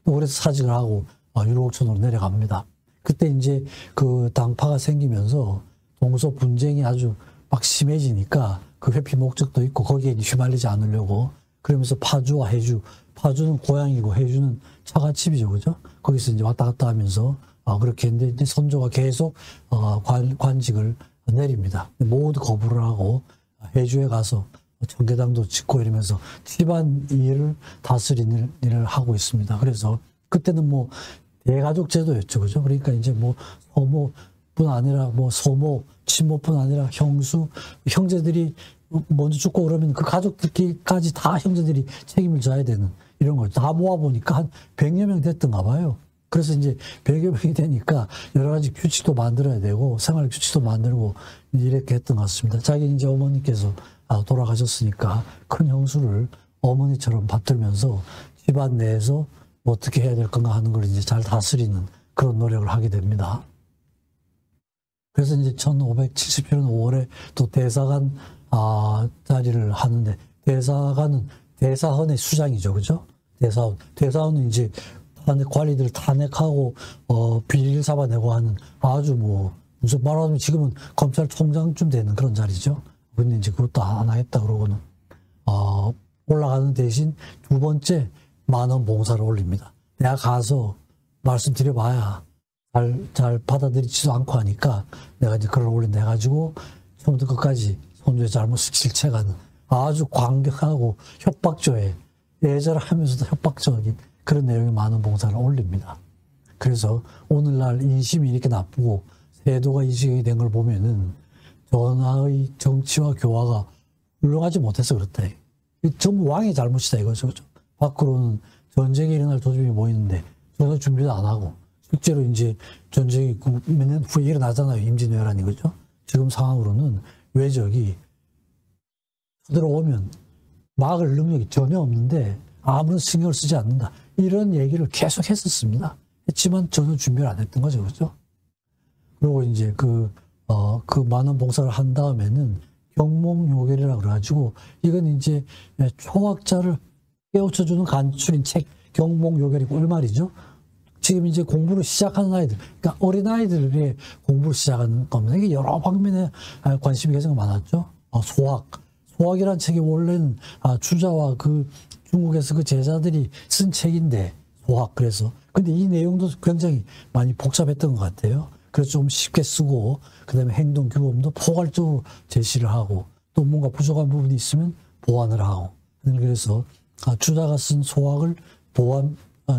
또 그래서 사직을 하고 율곡촌으로 내려갑니다. 그때 이제 그 당파가 생기면서 동서 분쟁이 아주 막 심해지니까 그 회피 목적도 있고 거기에 휘말리지 않으려고 그러면서 파주와 해주, 파주는 고향이고 해주는 처갓집이죠, 그죠? 거기서 이제 왔다 갔다 하면서 그렇게 했는데 이제 선조가 계속 관직을 내립니다. 모두 거부를 하고 해주에 가서 청계당도 짓고 이러면서 집안 일을 다스리는 일을 하고 있습니다. 그래서 그때는 뭐 대가족 제도였죠, 그죠? 그러니까 이제 뭐 소모뿐 아니라 뭐 소모, 친모뿐 아니라 형수, 형제들이 먼저 죽고 그러면 그 가족들까지 다 형제들이 책임을 져야 되는 이런 걸 다 모아보니까 한 100여 명 됐던가 봐요. 그래서 이제 100여 명이 되니까 여러 가지 규칙도 만들어야 되고 생활 규칙도 만들고 이렇게 했던 것 같습니다. 자기 이제 어머니께서 돌아가셨으니까 큰 형수를 어머니처럼 받들면서 집안 내에서 어떻게 해야 될 건가 하는 걸 이제 잘 다스리는 그런 노력을 하게 됩니다. 그래서 이제 1577년 5월에 또 대사관 자리를 하는데 대사관은 대사헌의 수장이죠, 그죠? 대사헌은 이제 관리들 탄핵하고 비리를 잡아내고 하는 아주 뭐 무슨 말하자면 지금은 검찰총장쯤 되는 그런 자리죠. 근데 이제 그것도 안 하겠다 그러고는 올라가는 대신 두 번째 10,000원 봉사를 올립니다. 내가 가서 말씀드려봐야 잘 받아들이지도 않고 하니까 내가 이제 글을 올린다 해가지고 처음부터 끝까지 선조의 잘못을 질책하는 아주 광경하고 협박조에 애절하면서도 협박적인 그런 내용의 많은 봉사를 올립니다. 그래서 오늘날 인심이 이렇게 나쁘고 세도가 이 지경이 된 걸 보면은 전하의 정치와 교화가 훌륭하지 못해서 그렇다. 전부 왕의 잘못이다 이거죠. 밖으로는 전쟁이 일어날 도중에 모이는데 전혀 준비도 안 하고 실제로 이제 전쟁이 몇 년 후에 일어나잖아요. 임진왜란이 그죠? 지금 상황으로는 외적이 들어오면 막을 능력이 전혀 없는데 아무런 신경을 쓰지 않는다. 이런 얘기를 계속 했었습니다. 했지만 전혀 준비를 안 했던 거죠. 그죠? 그리고 이제 그 10,000원 봉사를 한 다음에는 경몽요결이라고 그래가지고 이건 이제 초학자를 깨우쳐주는 간추린 책 경몽요결이고 이 말이죠. 지금 이제 공부를 시작하는 아이들, 그러니까 어린아이들의 공부를 시작하는 겁니다. 이게 여러 방면에 관심이 굉장히 많았죠. 소학이라는 책이 원래는 주자와 그 중국에서 그 제자들이 쓴 책인데 소학 그래서 근데 이 내용도 굉장히 많이 복잡했던 것 같아요. 그래서 좀 쉽게 쓰고 그다음에 행동 규범도 포괄적으로 제시를 하고 또 뭔가 부족한 부분이 있으면 보완을 하고 그래서 주자가 쓴 소학을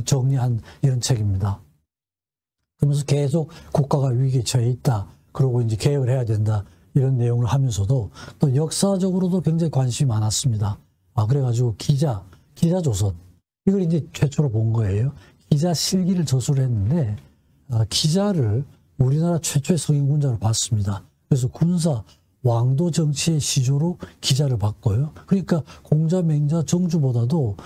정리한 이런 책입니다. 그러면서 계속 국가가 위기에 처해 있다. 그리고 이제 개혁을 해야 된다. 이런 내용을 하면서도 또 역사적으로도 굉장히 관심이 많았습니다. 그래가지고 기자조선. 이걸 이제 최초로 본 거예요. 기자 실기를 저술을 했는데, 기자를 우리나라 최초의 성인군자로 봤습니다. 그래서 군사, 왕도 정치의 시조로 기자를 봤고요. 그러니까 공자, 맹자, 정주보다도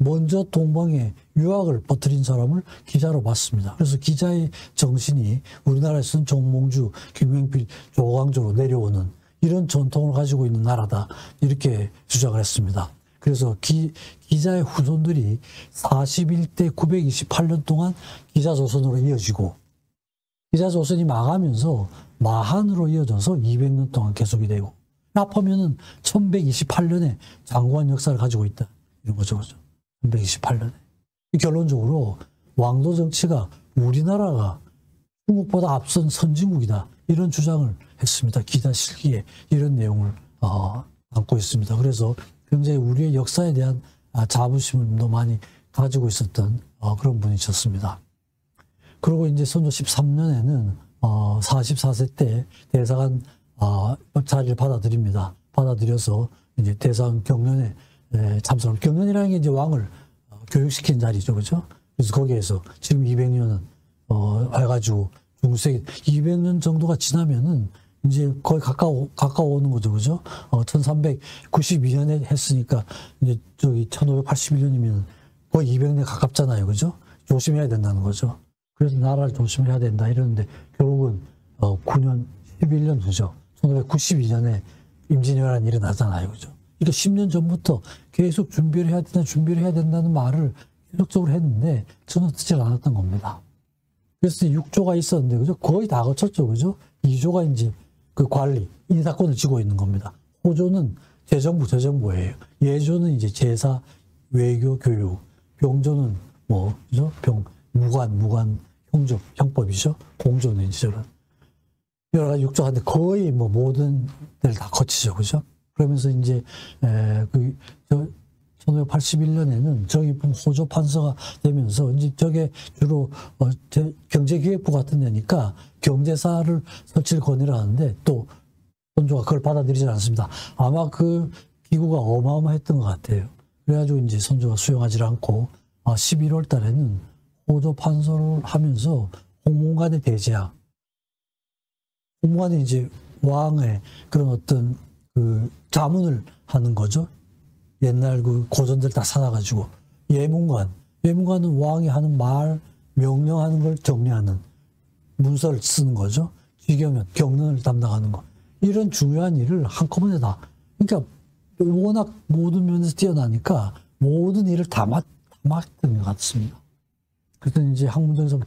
먼저 동방에 유학을 퍼뜨린 사람을 기자로 봤습니다. 그래서 기자의 정신이 우리나라에서는 정몽주, 김영필, 조광조로 내려오는 이런 전통을 가지고 있는 나라다. 이렇게 주장을 했습니다. 그래서 기자의 후손들이 41대 928년 동안 기자조선으로 이어지고 기자조선이 망하면서 마한으로 이어져서 200년 동안 계속이 되고 합하면은 1128년에 장구한 역사를 가지고 있다. 이런 거죠. 그죠? 1128년에. 결론적으로 왕도 정치가 우리나라가 중국보다 앞선 선진국이다. 이런 주장을 했습니다. 기자 실기에 이런 내용을 담고 있습니다. 그래서 굉장히 우리의 역사에 대한 자부심을 많이 가지고 있었던 그런 분이셨습니다. 그리고 이제 선조 13년에는 44세 때 대사관 자리를 받아들입니다. 받아들여서 이제 대사관 경연에 참석을. 경연이라는 게 이제 왕을 교육시킨 자리죠, 그죠? 그래서 거기에서 지금 200년은 해가지고 중세기 200년 정도가 지나면은 이제 거의 가까워오는 거죠, 그죠? 1392년에 했으니까 이제 저기 1581년이면 거의 200년 가깝잖아요, 그죠? 조심해야 된다는 거죠. 그래서 나라를 조심해야 된다 이러는데 결국은 9년, 11년 후죠. 1592년에 임진왜란이 일어나잖아요, 그죠? 그러니까 10년 전부터 계속 준비를 해야 된다는 말을 지속적으로 했는데 전혀 듣지 않았던 겁니다. 그래서 6조가 있었는데, 그죠? 거의 다 거쳤죠, 그죠? 2조가 이제 그 관리, 인사권을 쥐고 있는 겁니다. 호조는 재정부예요. 예조는 이제 제사, 외교, 교육, 병조는 뭐, 그죠? 무관, 형법이죠. 공조는 이제 저런. 여러 가지 6조한테 거의 뭐 모든 데를 다 거치죠, 그죠? 그러면서 이제, 1981년에는 정의품 호조 판서가 되면서 이제 저게 주로 경제기획부 같은 데니까 경제사를 설치를 권유를 하는데 또 선조가 그걸 받아들이지 않습니다. 아마 그 기구가 어마어마했던 것 같아요. 그래가지고 이제 선조가 수용하지 않고 11월 달에는 호조 판서를 하면서 홍문관의 대제학, 홍문관이 이제 왕의 그런 어떤 그 자문을 하는 거죠. 옛날 그 고전들 다 사놔가지고 예문관은 왕이 하는 말, 명령하는 걸 정리하는 문서를 쓰는 거죠. 지교면 경론을 담당하는 거. 이런 중요한 일을 한꺼번에 다. 그러니까 워낙 모든 면에서 뛰어나니까 모든 일을 다 맡던 것 같습니다. 그래서 이제 학문정에서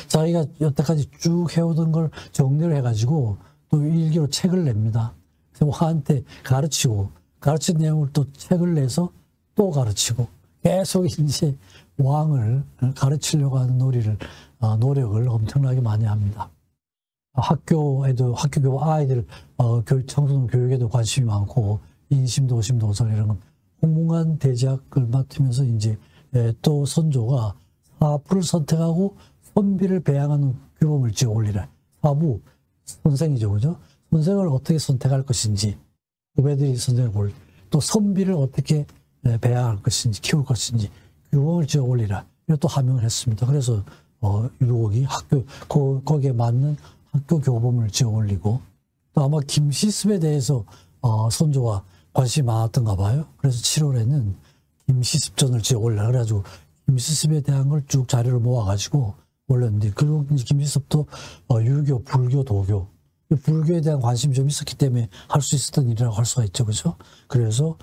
자기가 여태까지 쭉 해오던 걸 정리를 해가지고 또 일기로 책을 냅니다. 그래서 왕한테 가르친 내용을 또 책을 내서 또 가르치고 계속 이제 왕을 가르치려고 하는 노력을 엄청나게 많이 합니다. 학교에도 학교 아이들 청소년 교육에도 관심이 많고 인심, 도심, 도설 이런 건 홍문관 대제학을 맡으면서 이제 또 선조가 사부를 선택하고 선비를 배양하는 규범을 지어 올리라. 사부 선생이죠, 그죠? 선생을 어떻게 선택할 것인지, 후배들이 선생을 볼, 또 선비를 어떻게 배양할 것인지, 키울 것인지 규범을 지어 올리라. 이걸 또 하명을 했습니다. 그래서 유독이 거기에 맞는 학교 교범을 지어 올리고, 또 아마 김시습에 대해서 선조가 관심이 많았던가 봐요. 그래서 7월에는 김시습전을 지어 올려. 그래가지고 김시습에 대한 걸 쭉 자료를 모아가지고 올렸는데, 그리고 이제 김시습도 유교, 불교, 도교, 불교에 대한 관심이 좀 있었기 때문에 할 수 있었던 일이라고 할 수가 있죠, 그죠? 그래서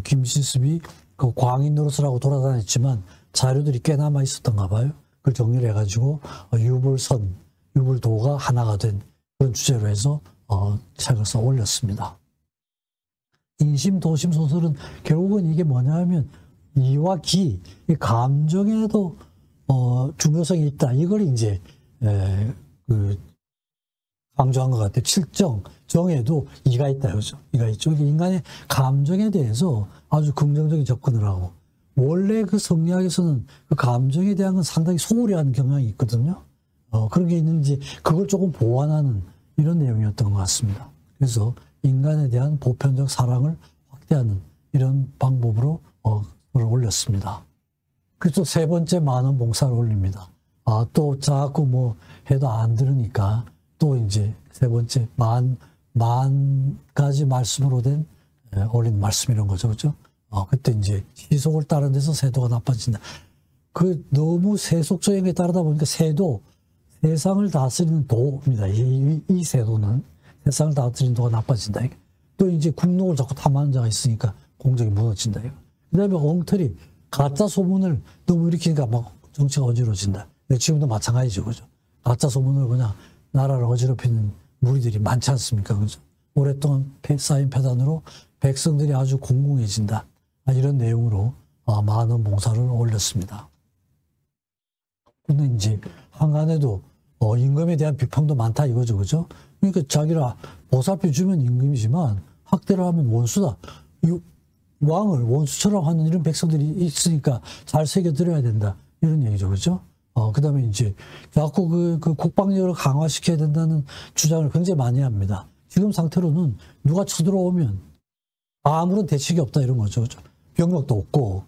김시습이 그 광인 노릇을 하고 돌아다녔지만 자료들이 꽤 남아 있었던가 봐요. 그걸 정리를 해가지고 유불도가 하나가 된 그런 주제로 해서 책을 써 올렸습니다. 인심, 도심 소설은 결국은 이게 뭐냐 하면 이와 기, 이 감정에도 중요성이 있다. 이걸 이제 강조한 것 같아요. 정에도 이가 있다. 그죠? 이가 있죠. 인간의 감정에 대해서 아주 긍정적인 접근을 하고, 원래 그 성리학에서는 그 감정에 대한 건 상당히 소홀히 하는 경향이 있거든요. 그런 게 있는지 그걸 조금 보완하는 이런 내용이었던 것 같습니다. 그래서 인간에 대한 보편적 사랑을 확대하는 이런 방법으로 글을 올렸습니다. 그래서 세 번째 만원 봉사를 올립니다. 또 자꾸 뭐 해도 안 들으니까 또 이제 세 번째 만 가지 말씀으로 된 올린 말씀 이런 거죠. 그죠? 그때 이제 시속을 따른 데서 세도가 나빠진다. 너무 세속적인 게 따르다 보니까 세상을 다스리는 도입니다. 이 세도는 세상을 다스리는 도가 나빠진다. 또 이제 국록을 자꾸 탐하는 자가 있으니까 공정이 무너진다. 그 다음에 엉터리, 가짜 소문을 너무 일으키니까 막 정치가 어지러진다. 지금도 마찬가지죠. 그죠? 가짜 소문을 그냥 나라를 어지럽히는 무리들이 많지 않습니까? 그죠? 오랫동안 쌓인 폐단으로 백성들이 아주 공공해진다. 이런 내용으로 많은 봉사를 올렸습니다. 근데 이제 한간에도 임금에 대한 비평도 많다 이거죠. 그죠? 그러니까 자기를 보살펴 주면 임금이지만 학대를 하면 원수다. 왕을 원수처럼 하는 이런 백성들이 있으니까 잘 새겨들어야 된다. 이런 얘기죠. 그죠? 그 다음에 이제 자꾸 그 국방력을 강화시켜야 된다는 주장을 굉장히 많이 합니다. 지금 상태로는 누가 쳐들어오면 아무런 대책이 없다 이런 거죠. 그죠? 병력도 없고,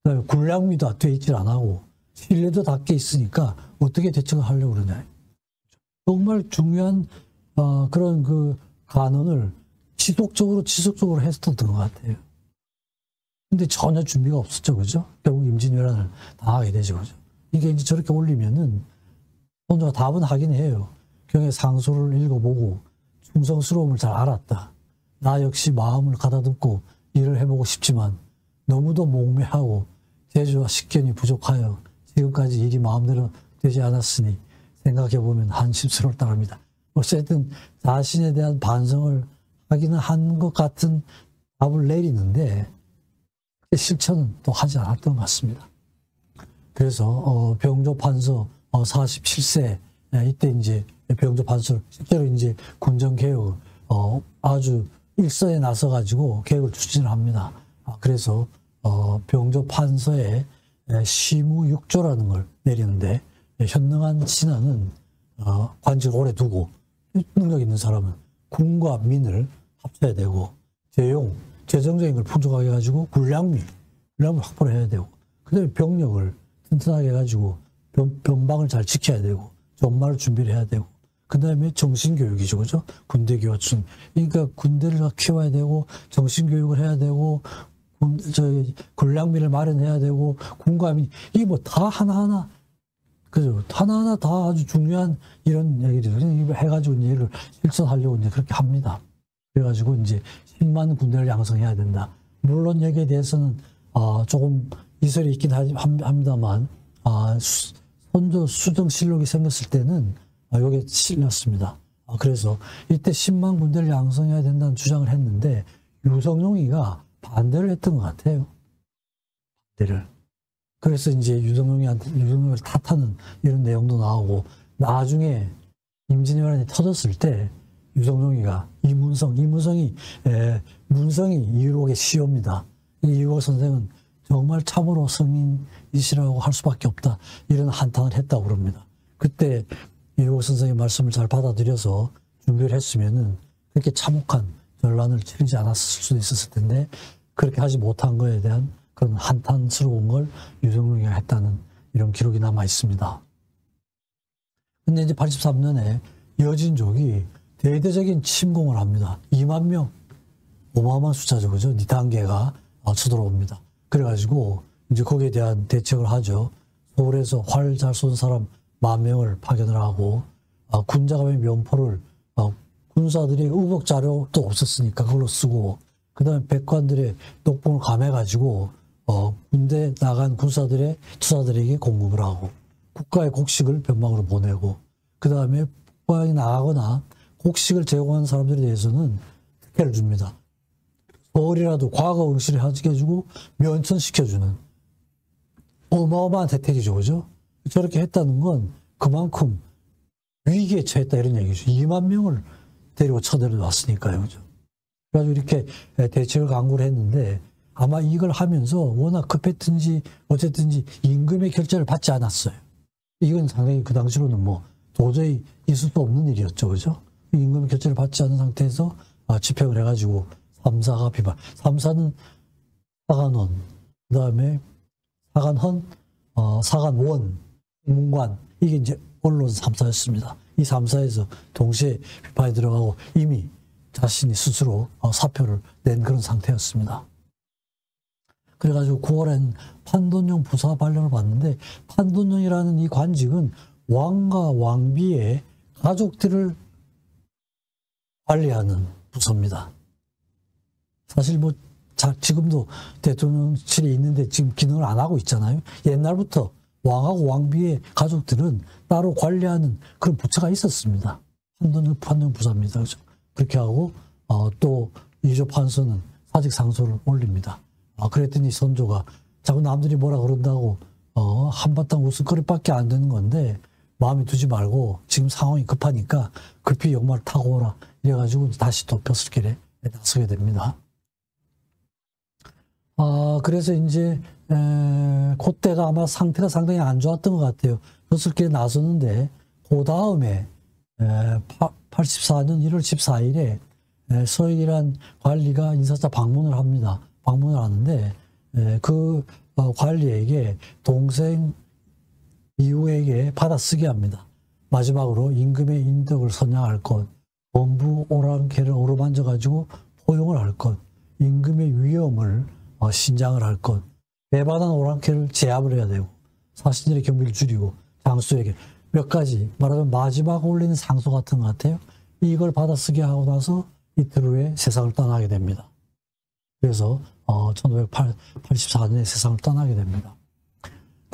그다음에 군량미도 돼 있질 안 하고, 신뢰도 닿게 있으니까 어떻게 대책을 하려고 그러냐. 정말 중요한 그런 그 간언을 지속적으로 했었던 것 같아요. 근데 전혀 준비가 없었죠. 그죠? 결국 임진왜란을 당하게 되죠. 그죠? 이게 이제 저렇게 올리면은 선조가 답은 하긴 해요. 경의 상소를 읽어보고 충성스러움을 잘 알았다. 나 역시 마음을 가다듬고 일을 해보고 싶지만 너무도 몽매하고 재주와 식견이 부족하여 지금까지 일이 마음대로 되지 않았으니 생각해보면 한심스러울 따릅니다. 어쨌든 자신에 대한 반성을 하기는 한 것 같은 답을 내리는데 실천은 또 하지 않았던 것 같습니다. 그래서 병조 판서 47세 이때 이제 병조 판서를 실제로 이제 군정 개혁을 아주 일선에 나서 가지고 개혁을 추진을 합니다. 그래서 병조 판서에 시무육조라는 걸 내리는데 현능한 신하는 관직을 오래 두고 능력 있는 사람은 군과 민을 합쳐야 되고 재정적인 걸 풍족하게 해가지고 군량미를 확보를 해야 되고 그다음에 병력을 튼튼하게 해가지고 변방을 잘 지켜야 되고 전말을 준비를 해야 되고 그다음에 정신교육이죠, 그죠? 군대 교화춘. 그러니까 군대를 키워야 되고 정신교육을 해야 되고 군량미를 마련해야 되고 군과 민 이게 뭐 다 하나하나 그죠? 하나하나 다 아주 중요한 이런 얘기들을 해가지고 얘를 실천하려고 이제 그렇게 합니다. 그래가지고 이제 10만 군대를 양성해야 된다. 물론 여기에 대해서는 조금 이설이 있긴 합니다만 선조 수정실록이 생겼을 때는 이게 실렸습니다. 그래서 이때 10만 군대를 양성해야 된다는 주장을 했는데 유성룡이가 반대를 했던 것 같아요. 반대를. 그래서 이제 유성룡을 탓하는 이런 내용도 나오고 나중에 임진왜란이 터졌을 때 유성룡이가 이문성이 문성이 이율옥의 시호입니다. 이율옥 선생은 정말 참으로 성인이시라고 할 수밖에 없다. 이런 한탄을 했다고 그럽니다. 그때 이율옥 선생의 말씀을 잘 받아들여서 준비를 했으면은 그렇게 참혹한 전란을 치르지 않았을 수도 있었을 텐데 그렇게 하지 못한 거에 대한 그런 한탄스러운 걸 유성룡이가 했다는 이런 기록이 남아 있습니다. 근데 이제 83년에 여진족이 대대적인 침공을 합니다. 2만 명, 어마어마한 숫자죠, 그죠? 이 단계가 쳐들어옵니다. 그래가지고 이제 거기에 대한 대책을 하죠. 서울에서 활 잘 쏜 사람 10,000명을 파견을 하고 군자감의 면포를 군사들이 의복 자료도 없었으니까 그걸로 쓰고 그다음에 백관들의 녹봉을 감해가지고 군대 나간 군사들의 투사들에게 공급을 하고 국가의 곡식을 변방으로 보내고 그다음에 국방이 나가거나 곡식을 제공하는 사람들에 대해서는 특혜를 줍니다. 서울이라도 과거 응시를 하게 해주고 면천시켜주는 어마어마한 혜택이죠, 그죠? 저렇게 했다는 건 그만큼 위기에 처했다 이런 얘기죠. 2만 명을 데리고 쳐들어왔으니까요, 그죠? 그래가지고 이렇게 대책을 강구를 했는데 아마 이걸 하면서 워낙 급했든지 어쨌든지 임금의 결재를 받지 않았어요. 이건 상당히 그 당시로는 뭐 도저히 있을 수 없는 일이었죠, 그죠? 임금의 결재를 받지 않은 상태에서 집행을 해가지고 3사가 비발. 3사는 사간원, 그 다음에 사간헌, 사간원, 문관. 이게 이제 언론 3사였습니다. 이 3사에서 동시에 비판이 들어가고 이미 자신이 스스로 사표를 낸 그런 상태였습니다. 그래가지고 9월엔 판돈령 부사 발령을 받는데 판돈령이라는 이 관직은 왕과 왕비의 가족들을 관리하는 부서입니다. 사실 뭐 지금도 대통령실이 있는데 지금 기능을 안 하고 있잖아요. 옛날부터 왕하고 왕비의 가족들은 따로 관리하는 그런 부처가 있었습니다. 판돈 부사입니다. 그렇죠? 그렇게 하고 또 이조 판서는 사직 상소를 올립니다. 그랬더니 선조가 자꾸 남들이 뭐라 그런다고 한바탕 웃음거리밖에 안 되는 건데 마음에 두지 말고 지금 상황이 급하니까 급히 역마를 타고 오라 이래가지고 다시 또 벼슬길에 나서게 됩니다. 그래서 이제 그때가 아마 상태가 상당히 안 좋았던 것 같아요. 벼슬길에 나섰는데 그 다음에 84년 1월 14일에 서익이란 관리가 인사차 방문을 합니다. 방문을 하는데 그 관리에게 동생 이후에게 받아쓰게 합니다. 마지막으로 임금의 인덕을 선양할 것, 범부 오랑캐를 어루만져가지고 포용을 할 것, 임금의 위엄을 신장을 할 것, 배반한 오랑캐를 제압을 해야 되고 사신들의 경비를 줄이고 장수에게 몇 가지 말하자면 마지막 올리는 상소 같은 것 같아요. 이걸 받아쓰게 하고 나서 이틀 후에 세상을 떠나게 됩니다. 그래서 1584년에 세상을 떠나게 됩니다.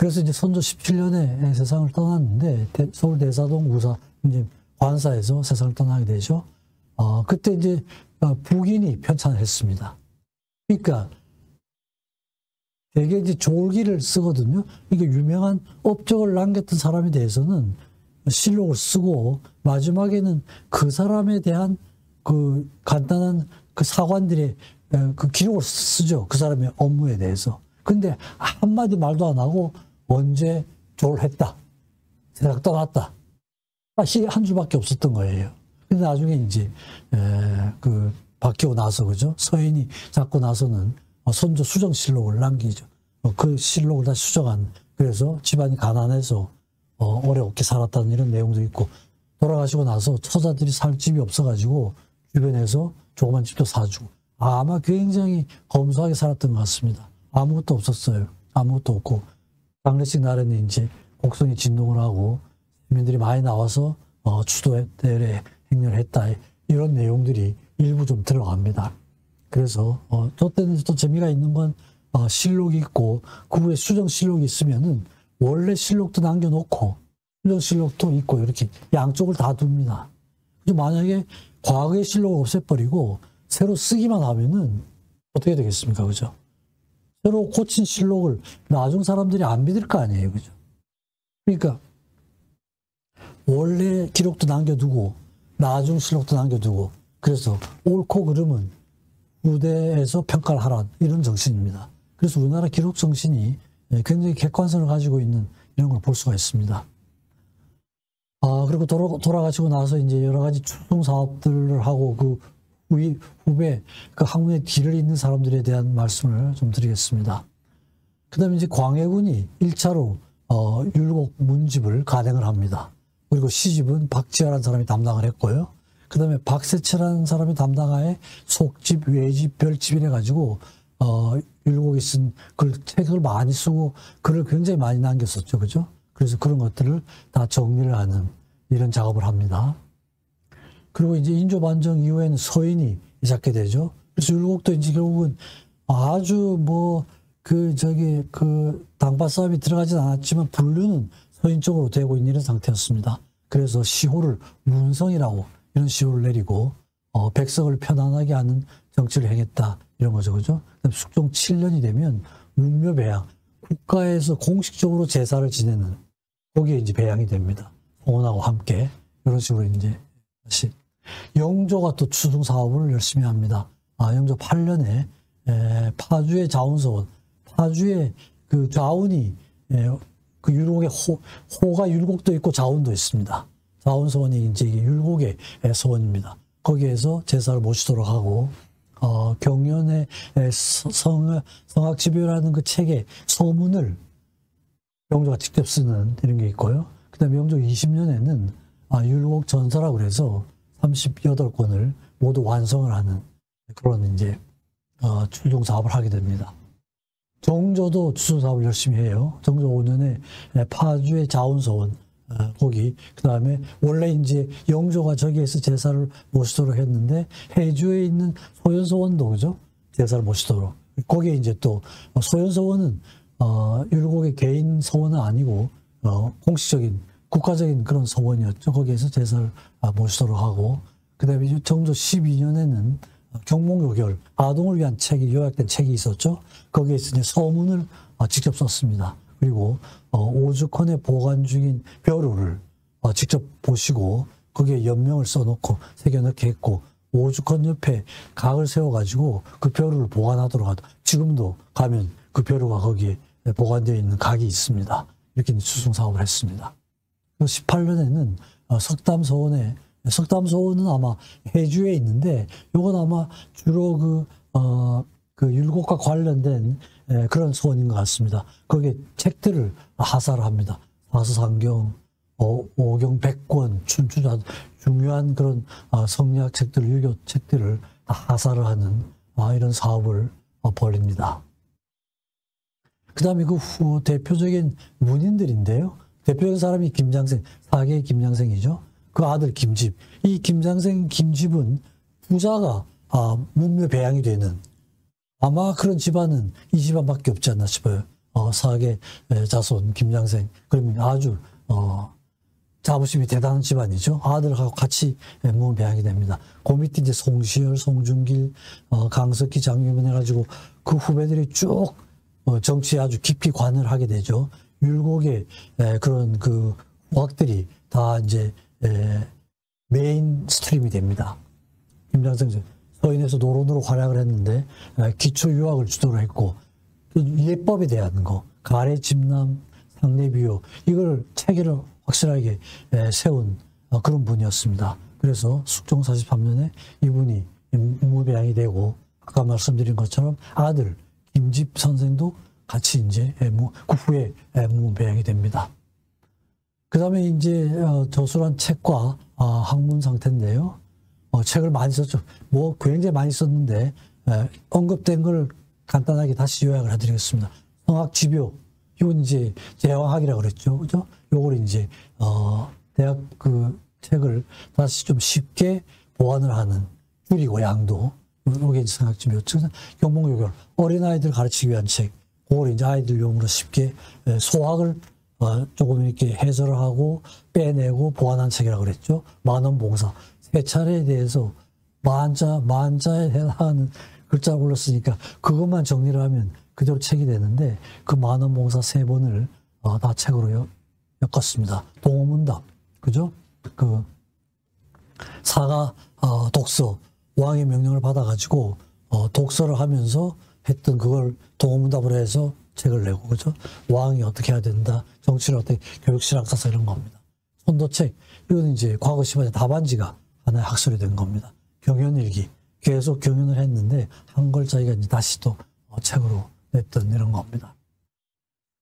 그래서 이제 선조 17년에 세상을 떠났는데 서울 대사동 우사 이제 관사에서 세상을 떠나게 되죠. 그때 이제 부인이 편찬을 했습니다. 그러니까 되게 이제 졸기를 쓰거든요. 이게 유명한 업적을 남겼던 사람에 대해서는 실록을 쓰고 마지막에는 그 사람에 대한 그 간단한 그 사관들의 그 기록을 쓰죠. 그 사람의 업무에 대해서. 근데 한마디 말도 안 하고 언제 졸했다. 세상 떠났다. 한 줄밖에 없었던 거예요. 근데 나중에 이제 그 바뀌고 나서 그죠. 서인이 잡고 나서는 선조 수정실록을 남기죠. 그 실록을 다시 수정한. 그래서 집안이 가난해서 어렵게 살았다는 이런 내용도 있고, 돌아가시고 나서 처자들이 살 집이 없어가지고 주변에서 조그만 집도 사주고, 아마 굉장히 검소하게 살았던 것 같습니다. 아무것도 없었어요. 아무것도 없고 장례식 날에는 이제 곡성에 진동을 하고 시민들이 많이 나와서 추도대회 행렬을 했다. 이런 내용들이 일부 좀 들어갑니다. 그래서 저 때는 또 재미가 있는 건 실록이 있고 그 후에 수정실록이 있으면은 원래 실록도 남겨놓고 수정실록도 있고 이렇게 양쪽을 다 둡니다. 만약에 과거의 실록을 없애버리고 새로 쓰기만 하면은 어떻게 되겠습니까? 그죠? 새로 고친 실록을 나중 사람들이 안 믿을 거 아니에요. 그죠? 그러니까 원래 기록도 남겨두고 나중 실록도 남겨두고, 그래서 옳고 그름은 후대에서 평가를 하라, 이런 정신입니다. 그래서 우리나라 기록 정신이 굉장히 객관성을 가지고 있는 이런 걸 볼 수가 있습니다. 그리고 돌아가시고 나서 이제 여러 가지 추동 사업들을 하고 그 후배 그 학문의 뒤를 잇는 사람들에 대한 말씀을 좀 드리겠습니다. 그 다음에 이제 광해군이 1차로 율곡 문집을 간행을 합니다. 그리고 시집은 박지하라는 사람이 담당을 했고요. 그 다음에 박세철라는 사람이 담당하에 속집, 외집, 별집 이래가지고 율곡이 쓴 책을 많이 쓰고 글을 굉장히 많이 남겼었죠. 그죠? 그래서 그런 것들을 다 정리를 하는 이런 작업을 합니다. 그리고 이제 인조반정 이후에는 서인이 잡게 되죠. 그래서 율곡도 이제 결국은 아주 당파 싸움이 들어가진 않았지만 분류는 서인 쪽으로 되고 있는 이런 상태였습니다. 그래서 시호를 문성이라고 이런 시호를 내리고 백성을 편안하게 하는 정치를 행했다, 이런 거죠. 그죠? 숙종 7년이 되면 문묘배양, 국가에서 공식적으로 제사를 지내는, 거기에 이제 배양이 됩니다. 홍원하고 함께. 이런 식으로 이제 다시. 영조가 또 추동 사업을 열심히 합니다. 영조 8년에 파주의 자운서원, 파주의 그 자운이 그 율곡의 호가 율곡도 있고 자운도 있습니다. 자운서원이 이제 율곡의 서원입니다. 거기에서 제사를 모시도록 하고, 경연의 성학집요라는 그 책의 서문을 영조가 직접 쓰는 이런 게 있고요. 그 다음에 영조 20년에는 율곡 전서라고 그래서 38권을 모두 완성을 하는 그런 이제 추종 사업을 하게 됩니다. 정조도 추종 사업을 열심히 해요. 정조 5년에 파주의 자운서원, 거기, 그 다음에 원래 이제 영조가 저기에서 제사를 모시도록 했는데 해주에 있는 소현서원도 그죠? 제사를 모시도록. 거기에 이제 또 소현서원은 율곡의 개인 서원은 아니고 공식적인 국가적인 그런 서원이었죠. 거기에서 제사를 모시도록 하고, 그 다음에 정조 12년에는 경몽요결, 아동을 위한 책이, 요약된 책이 있었죠. 거기에서 이제 서문을 직접 썼습니다. 그리고 오죽헌에 보관 중인 벼루를 직접 보시고 거기에 연명을 써놓고 새겨넣게 했고, 오죽헌 옆에 각을 세워가지고 그 벼루를 보관하도록 하다. 지금도 가면 그 벼루가 거기에 보관되어 있는 각이 있습니다. 이렇게 추종 사업을 했습니다. 18년에는 석담서원은 아마 해주에 있는데, 요건 아마 주로 그 율곡과 관련된 그런 서원인 것 같습니다. 거기에 책들을 하사를 합니다. 사서상경, 오경, 백권, 춘추자, 중요한 그런 성리학 책들, 유교 책들을 하사를 하는 이런 사업을 벌입니다. 그 다음에 그 후 대표적인 문인들인데요. 대표적인 사람이 김장생, 사계의 김장생이죠. 그 아들 김집. 이 김장생, 김집은 부자가 문묘 배양이 되는, 아마 그런 집안은 이 집안밖에 없지 않나 싶어요. 사계 자손 김장생, 그러면 아주 자부심이 대단한 집안이죠. 아들하고 같이 무배양이 됩니다. 그 밑에 이제 송시열, 송중길, 강석기, 장유면 해가지고 그 후배들이 쭉 정치에 아주 깊이 관여를 하게 되죠. 율곡의 그런 그 후학들이 다 이제 메인 스트림이 됩니다. 김장생 서인에서 노론으로 활약을 했는데 기초 유학을 주도를 했고, 예법에 대한 거, 가래 집남, 상례비유, 이걸 체계를 확실하게 세운 그런 분이었습니다. 그래서 숙종 43년에 이분이 무배양이 되고, 아까 말씀드린 것처럼 아들 김집 선생도 같이 이제 그 후에 무배양이 됩니다. 그 다음에 이제 저술한 책과 학문 상태인데요. 책을 많이 썼죠. 뭐 굉장히 많이 썼는데 언급된 걸 간단하게 다시 요약을 해드리겠습니다. 성학지묘, 이건 이제 제왕학이라고 그랬죠, 그죠? 요걸 이제 대학 그 책을 다시 좀 쉽게 보완을 하는, 줄이고 양도, 요게 이제 성학지묘. 경몽요결, 어린아이들 가르치기 위한 책, 그걸 이제 아이들용으로 쉽게 소학을 조금 이렇게 해설을 하고 빼내고 보완한 책이라고 그랬죠. 만원봉사, 세 차례에 대해서 만자에 해당하는 글자를 올렸으니까 그것만 정리를 하면 그대로 책이 되는데, 그 만원봉사 3번을 다 책으로 엮었습니다. 동호문답, 그죠? 그 사가 독서, 왕의 명령을 받아가지고 독서를 하면서 했던 그걸 동호문답을 해서 책을 내고, 그죠? 왕이 어떻게 해야 된다, 정치를 어떻게, 교육실학사서 이런 겁니다. 손도책, 이거는 이제 과거 시험에 답안지가 하나의 학설이 된 겁니다. 경연일기, 계속 경연을 했는데 한걸 자기가 이제 다시 또 책으로 냈던 이런 겁니다.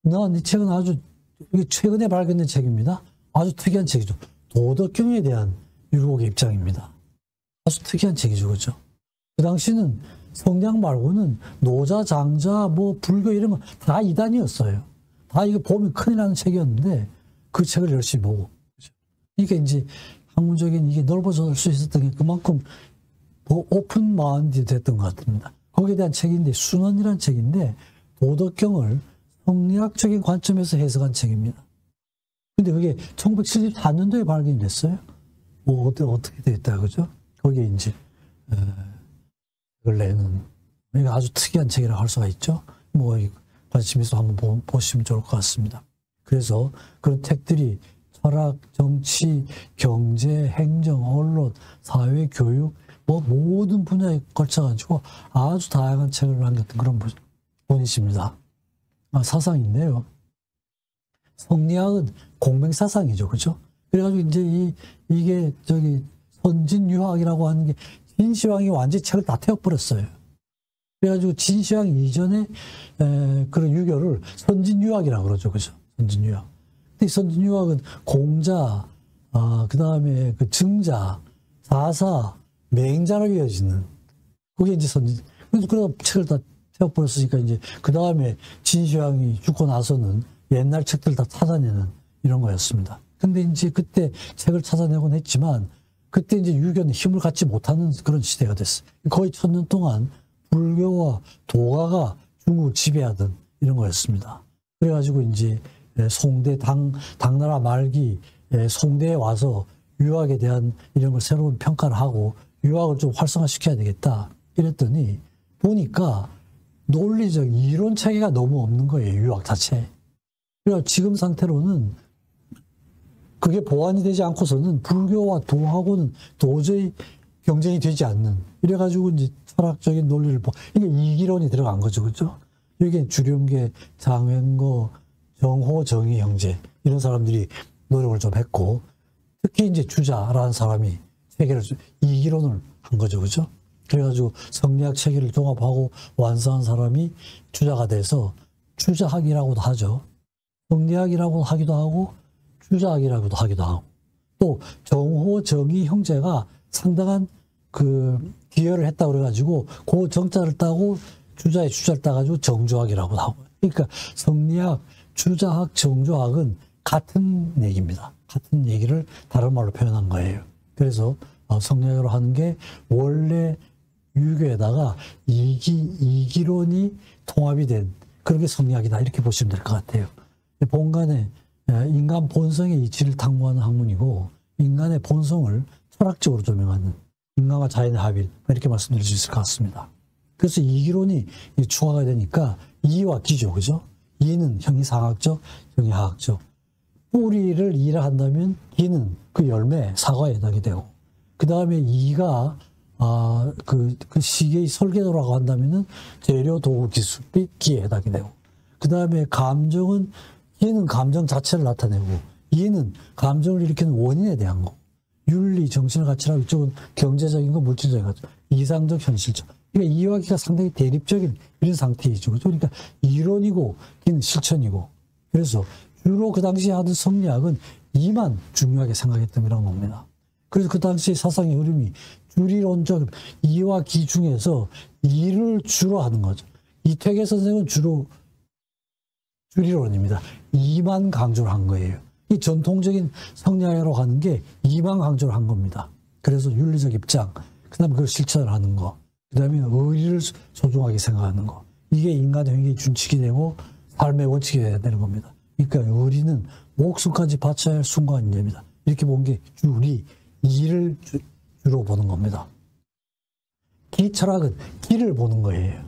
이 책은 아주 최근에 발견된 책입니다. 아주 특이한 책이죠. 도덕경에 대한 율곡의 입장입니다. 아주 특이한 책이죠, 그죠? 그 당시는 성냥 말고는 노자, 장자, 뭐 불교 이런 거 다 이단이었어요. 다 이거 보면 큰일 나는 책이었는데 그 책을 열심히 보고, 그죠? 이게 이제 학문적인 이게 넓어질 수 있었던 게 그만큼 오픈 마인드 됐던 것 같습니다. 거기에 대한 책인데, 순원이라는 책인데 도덕경을 성리학적인 관점에서 해석한 책입니다. 근데 그게 1974년도에 발견이 됐어요. 뭐 어떻게 됐다, 그죠? 거기에 이제 그걸 내는, 이게 아주 특이한 책이라고 할 수가 있죠. 뭐 관심 있어 한번 보시면 좋을 것 같습니다. 그래서 그런 책들이 철학, 정치, 경제, 행정, 언론, 사회, 교육, 뭐 모든 분야에 걸쳐가지고 아주 다양한 책을 남겼던 그런 분이십니다. 사상인데요. 성리학은 공맹사상이죠, 그죠? 그래가지고 이제 이게 선진유학이라고 하는 게, 진시황이 완전히 책을 다 태워버렸어요. 그래가지고 진시황 이전에 그런 유교를 선진유학이라고 그러죠, 그죠? 선진유학. 근데 선진유학은 공자, 그 다음에 그 증자, 사사, 맹자로 이어지는, 그게 이제 선진. 그래서 책을 다 태워버렸으니까 이제 그 다음에 진시황이 죽고 나서는 옛날 책들 다 찾아내는 이런 거였습니다. 근데 이제 그때 책을 찾아내곤 했지만, 그때 이제 유교는 힘을 갖지 못하는 그런 시대가 됐어요. 거의 1000년 동안 불교와 도가가 중국을 지배하던 이런 거였습니다. 그래가지고 이제 송대 당나라 말기 송대에 와서 유학에 대한 이런 걸 새로운 평가를 하고 유학을 좀 활성화시켜야 되겠다 이랬더니 보니까 논리적 이론 체계가 너무 없는 거예요, 유학 자체에. 그래서 지금 상태로는 그게 보완이 되지 않고서는 불교와 도하고는 도저히 경쟁이 되지 않는, 이래가지고 이제 철학적인 논리를 이게 이기론이 들어간 거죠, 그죠? 이게 주륜계, 장wen거, 정호, 정의 형제 이런 사람들이 노력을 좀 했고, 특히 이제 주자라는 사람이 체계를 이기론을 한 거죠, 그죠? 그래가지고 성리학 체계를 종합하고 완성한 사람이 주자가 돼서 주자학이라고도 하죠. 성리학이라고 하기도 하고 주자학이라고도 하기도 하고, 또 정호, 정의 형제가 상당한 그 기여를 했다고 그래가지고 그 정자를 따고 주자의 주자를 따가지고 정조학이라고 하고. 그러니까 성리학, 주자학, 정조학은 같은 얘기입니다. 같은 얘기를 다른 말로 표현한 거예요. 그래서 성리학으로 하는 게 원래 유교에다가 이기론이 통합이 된 그런 게 성리학이다 이렇게 보시면 될 것 같아요. 본관의 인간 본성의 이치를 탐구하는 학문이고 인간의 본성을 철학적으로 조명하는 인간과 자연의 합일 이렇게 말씀드릴 수 있을 것 같습니다. 그래서 이기론이 추가가 되니까 이와 기죠, 그죠? 이는 형이상학적, 형이하학적. 뿌리를 이해를 한다면 기는 그 열매, 사과에 해당이 되고 그 다음에 이가 그 시계의 설계도라고 한다면은 재료, 도구, 기술이 기에 해당이 되고 그 다음에 감정은 기는 감정 자체를 나타내고 이는 감정을 일으키는 원인에 대한 거. 윤리, 정신의 가치라고 이쪽은 경제적인 거, 물질적인 거, 이상적, 현실적. 그러니까 이와 기가 상당히 대립적인 이런 상태이죠. 그러니까 이론이고 기는 실천이고. 그래서 주로 그 당시에 하던 성리학은 이만 중요하게 생각했던 거라고 봅니다. 그래서 그 당시 사상의 흐름이 주리론적 이와 기 중에서 이를 주로 하는 거죠. 이퇴계 선생은 주로 주리론입니다. 이만 강조를 한 거예요. 이 전통적인 성리학으로 가는 게 이만 강조를 한 겁니다. 그래서 윤리적 입장, 그 다음에 그걸 실천을 하는 거, 그 다음에 의리를 소중하게 생각하는 거. 이게 인간의 행위의 준칙이 되고 삶의 원칙이 돼야 되는 겁니다. 그러니까 의리는 목숨까지 바쳐야 할 순간입니다. 이렇게 본 게 주리, 이를 주로 보는 겁니다. 기철학은 기를 보는 거예요.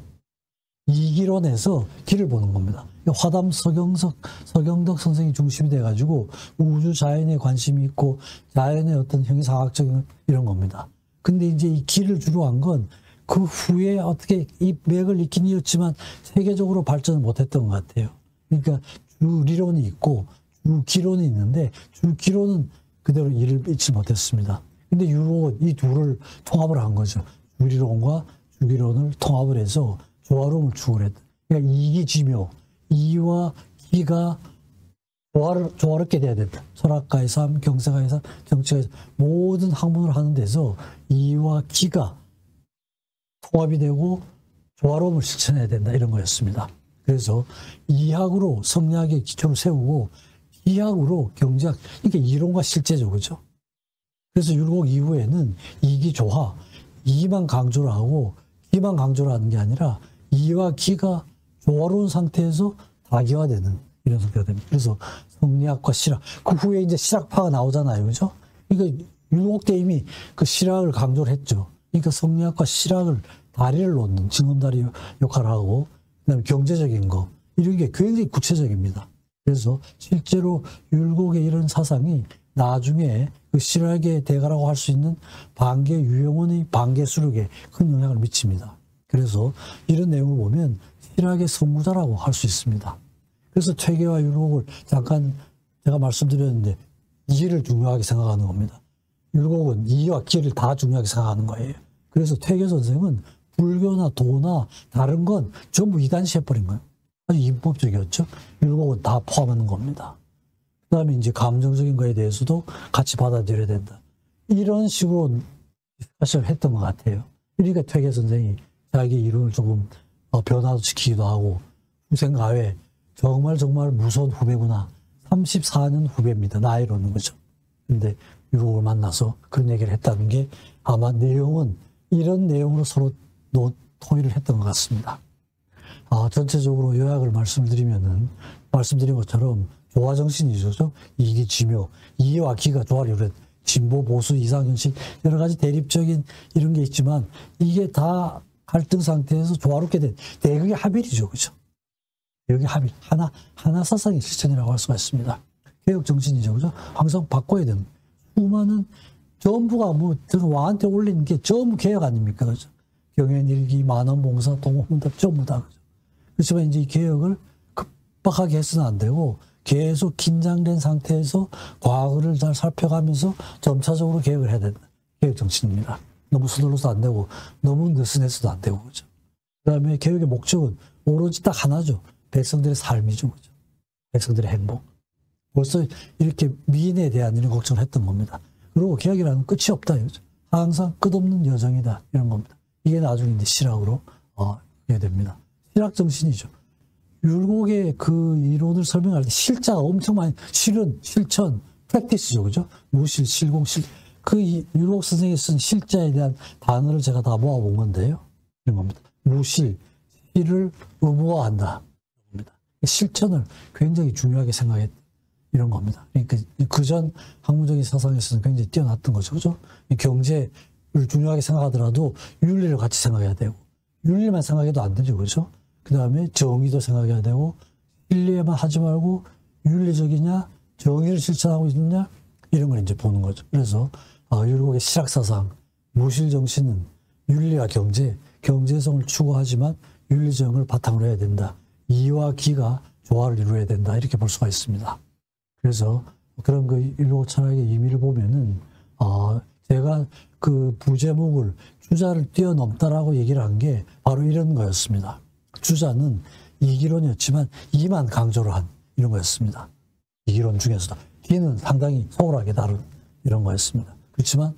이기론에서 기를 보는 겁니다. 화담 서경덕 선생이 중심이 돼가지고 우주 자연에 관심이 있고 자연의 어떤 형이상학적인 이런 겁니다. 근데 이제 이 기를 주로 한 건 그 후에 어떻게 이 맥을 익힌 이었지만 세계적으로 발전을 못했던 것 같아요. 그러니까 주리론이 있고 주기론이 있는데 주기론은 그대로 일을 잊지 못했습니다. 근데 유로는 이 둘을 통합을 한 거죠. 주리론과 주기론을 통합을 해서 조화로움을 추구를 했다. 그러니까 이기지묘, 이와 기가 조화롭게 돼야 된다. 철학가의 삶, 경제가의 삶, 정치가의 삶, 모든 학문을 하는 데서 이와 기가 통합이 되고 조화로움을 실천해야 된다. 이런 거였습니다. 그래서 이학으로 성리학의 기초를 세우고 기학으로 경제학, 이게 이론과 실제죠. 그죠? 그래서 율곡 이후에는 이기조화, 이만 강조를 하고 기만 강조를 하는 게 아니라 이와 기가 조화로운 상태에서 다기화되는 이런 상태가 됩니다. 그래서 성리학과 실학, 그 후에 이제 실학파가 나오잖아요. 그죠? 그러니까 율곡 때 이미 그 실학을 강조를 했죠. 그러니까 성리학과 실학을 다리를 놓는 징검다리 역할을 하고 그다음에 경제적인 거 이런 게 굉장히 구체적입니다. 그래서 실제로 율곡의 이런 사상이 나중에 그 실학의 대가라고 할 수 있는 반개 유영원의 반개 수력에 큰 영향을 미칩니다. 그래서 이런 내용을 보면 실학의 선구자라고 할 수 있습니다. 그래서 퇴계와 율곡을 잠깐 제가 말씀드렸는데 이해를 중요하게 생각하는 겁니다. 율곡은 이해와 기를 다 중요하게 생각하는 거예요. 그래서 퇴계 선생은 불교나 도나 다른 건 전부 이단시해버린 거예요. 아주 인법적이었죠. 율곡은 다 포함하는 겁니다. 그 다음에 이제 감정적인 거에 대해서도 같이 받아들여야 된다. 이런 식으로 사실 했던 것 같아요. 그러니까 퇴계 선생이 자기 이론을 조금 변화도 시키기도 하고 후생가회 정말 무서운 후배구나. 34년 후배입니다. 나이로는 거죠. 근데 율곡을 만나서 그런 얘기를 했다는 게 아마 내용은 이런 내용으로 서로 통일을 했던 것 같습니다. 전체적으로 요약을 말씀드린 것처럼 조화정신이죠. 이기지묘, 이와 기가 조화를 이루는 진보, 보수, 이상현실 여러 가지 대립적인 이런 게 있지만 이게 다 갈등 상태에서 조화롭게 된 대극의 합일이죠. 그죠? 대극의 합일. 하나 사상의 실천이라고 할 수가 있습니다. 개혁 정신이죠. 그죠? 항상 바꿔야 되는. 수많은 전부가 왕한테 올린 게 전부 개혁 아닙니까? 그죠? 경연일기, 만원봉사, 동호문답 전부 다. 그죠? 그렇지만 이제 이 개혁을 급박하게 해서는 안 되고 계속 긴장된 상태에서 과거를 잘 살펴가면서 점차적으로 개혁을 해야 된다. 개혁 정신입니다. 너무 서둘러서 안 되고 너무 느슨해서도 안 되고 그죠. 그다음에 개혁의 목적은 오로지 딱 하나죠. 백성들의 삶이죠. 그죠. 백성들의 행복. 벌써 이렇게 미인에 대한 이런 걱정을 했던 겁니다. 그리고 개혁이라는 끝이 없다. 그죠. 항상 끝없는 여정이다. 이런 겁니다. 이게 나중에 이제 실학으로 하게 됩니다. 실학 정신이죠. 율곡의 그 이론을 설명할 때 실자가 엄청 많이, 실천, 프랙티스죠. 그죠? 무실, 실공, 그 율곡 선생이 쓴 실자에 대한 단어를 제가 다 모아본 건데요. 이런 겁니다. 무실, 실을 의무화한다. 실천을 굉장히 중요하게 생각했 이런 겁니다. 그러니까 그전 학문적인 사상에서는 굉장히 뛰어났던 거죠. 그죠? 경제를 중요하게 생각하더라도 윤리를 같이 생각해야 되고, 윤리만 생각해도 안 되죠. 그죠? 그 다음에 정의도 생각해야 되고, 윤리에만 하지 말고 윤리적이냐, 정의를 실천하고 있느냐, 이런 걸 이제 보는 거죠. 그래서 율곡의 실학사상, 무실정신은 윤리와 경제, 경제성을 추구하지만 윤리정을 바탕으로 해야 된다. 이와 기가 조화를 이루어야 된다. 이렇게 볼 수가 있습니다. 그래서 그런 그 율곡 철학의 의미를 보면은, 제가 그 부제목을 주자를 뛰어넘다라고 얘기를 한 게 바로 이런 거였습니다. 주자는 이기론이었지만 이만 강조를 한 이런 거였습니다. 이기론 중에서도. 기는 상당히 소홀하게 다룬 이런 거였습니다. 그렇지만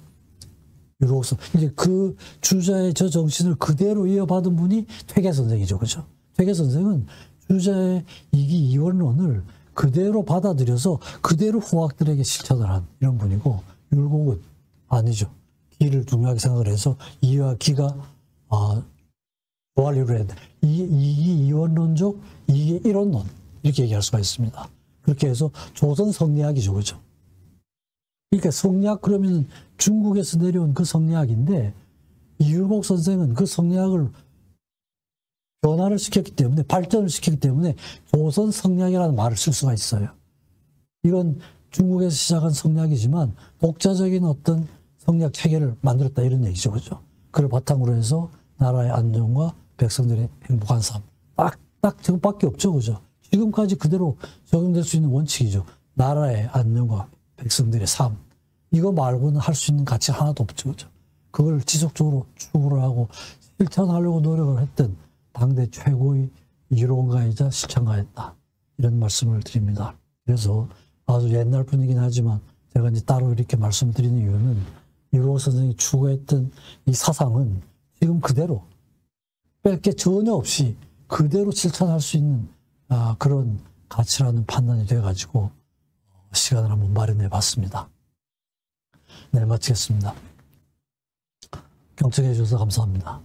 율곡선, 이제 그 주자의 저 정신을 그대로 이어받은 분이 퇴계 선생이죠. 그죠? 퇴계 선생은 주자의 이기 이원론을 그대로 받아들여서 그대로 후학들에게 실천을 한 이런 분이고, 율곡은 아니죠. 기를 중요하게 생각을 해서 이와 기가 조화를 이루어야 된다. 이기 이원론적, 이기 일원론 이렇게 얘기할 수가 있습니다. 그렇게 해서 조선 성리학이죠. 그죠? 그러니까 성리학 그러면 중국에서 내려온 그 성리학인데, 이율곡 선생은 그 성리학을 변화를 시켰기 때문에, 발전을 시켰기 때문에 조선 성리학이라는 말을 쓸 수가 있어요. 이건 중국에서 시작한 성리학이지만 독자적인 어떤 성리학 체계를 만들었다 이런 얘기죠. 그죠? 그걸 바탕으로 해서 나라의 안정과 백성들의 행복한 삶. 딱 저것밖에 없죠. 그죠? 지금까지 그대로 적용될 수 있는 원칙이죠. 나라의 안정과 백성들의 삶. 이거 말고는 할 수 있는 가치 하나도 없죠. 그죠? 그걸 지속적으로 추구를 하고 실천하려고 노력을 했던 당대 최고의 이론가이자 실천가였다. 이런 말씀을 드립니다. 그래서 아주 옛날 분이긴 하지만 제가 이제 따로 이렇게 말씀드리는 이유는, 율곡 선생이 추구했던 이 사상은 지금 그대로 뺄 게 전혀 없이 그대로 실천할 수 있는 그런 가치라는 판단이 돼가지고 시간을 한번 마련해 봤습니다. 네, 마치겠습니다. 경청해 주셔서 감사합니다.